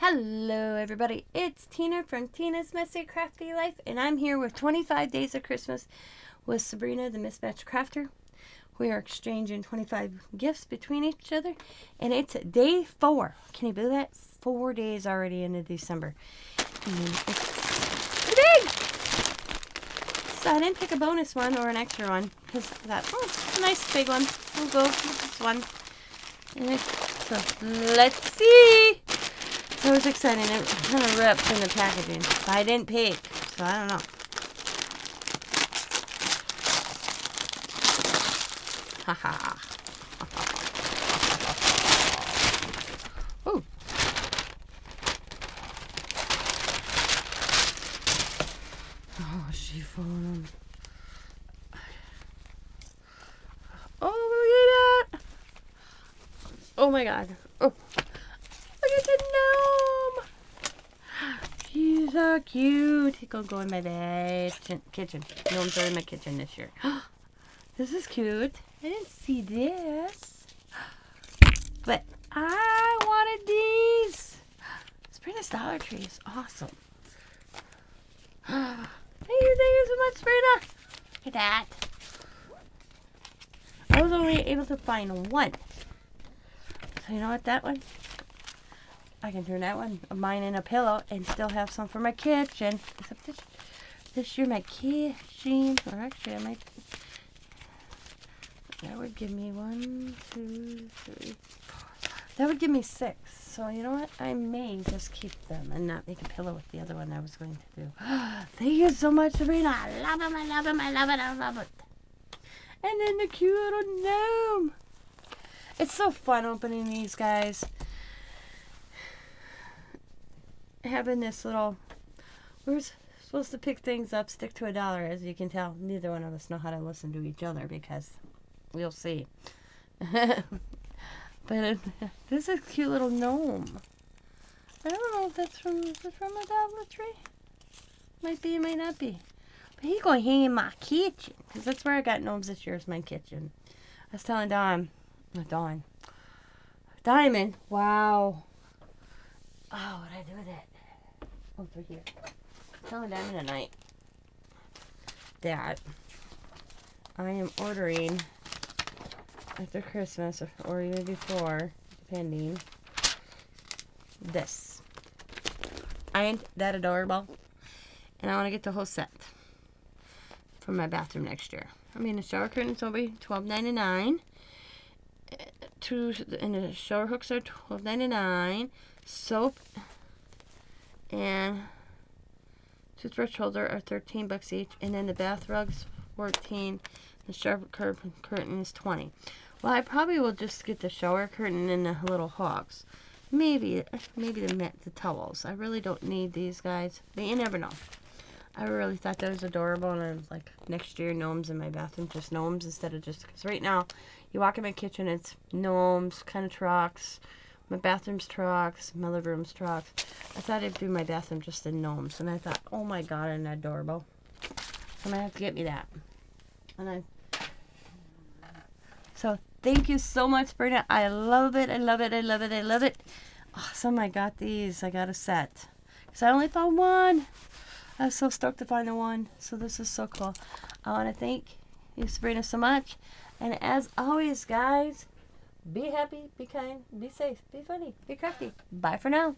Hello everybody, it's Tina from Tina's Messy Crafty Life, and I'm here with 25 Days of Christmas with Sabrina, the Mismatch Crafter. We are exchanging 25 gifts between each other, and it's day 4. Can you believe that? 4 days already into December. And it's big! So I didn't pick a bonus one or an extra one, because I thought, it's a nice big one. We'll go with this one. So let's see! So it was exciting. It kind of ripped in the packaging. But I didn't peek, so I don't know. Haha. Ooh. Oh, chiffon. Oh, look at that. Oh my god. Oh. Look at the gnome! He's so cute. He's gonna go in my kitchen. Gnomes are in my kitchen this year. This is cute. I didn't see this. But I wanted these. Sabrina's Dollar Tree is awesome. Thank you so much, Sabrina. Look at that. I was only able to find one. So you know what, that one? I can turn that one of mine in a pillow and still have some for my kitchen. Except this year my kitchen, or actually I might, that would give me 1, 2, 3, 4. That would give me 6. So you know what? I may just keep them and not make a pillow with the other one I was going to do. Thank you so much, Sabrina. I love them, I love them, I love it, I love it. And then the cute little gnome. It's so fun opening these, guys. Having this little, we're supposed to pick things up, stick to $1. As you can tell, neither one of us know how to listen to each other because we'll see. But this is a cute little gnome. I don't know if that's from a Dollar Tree. Might be, it might not be. But he's going to hang in my kitchen because that's where I got gnomes this year, is my kitchen. I was telling Diamond, wow. Oh, what did I do with it? Oh, they're here. Telling Diamond tonight that I am ordering after Christmas or even before, depending, this. Ain't that adorable? And I want to get the whole set for my bathroom next year. I mean, the shower curtains will be $12.99. And the shower hooks are $12.99. Soap and toothbrush holder are $13 each, and then the bath rugs $14. The shower curtain is $20. Well, I probably will just get the shower curtain and the little hooks. Maybe the towels. I really don't need these, guys, but you never know. I really thought that was adorable, and I was like, next year, gnomes in my bathroom, just gnomes instead of just, because right now, you walk in my kitchen, it's gnomes, kind of trucks. My bathroom's trucks, my living room's trucks. I thought I'd do my bathroom just in gnomes, and I thought, oh my god, isn't that adorable? I'm gonna have to get me that. So thank you so much, Sabrina. I love it. I love it. I love it. I love it. Awesome. I got these. I got a set because I only found one. I was so stoked to find the one. So this is so cool. I want to thank you, Sabrina, so much. And as always, guys, be happy, be kind, be safe, be funny, be crafty. Bye for now.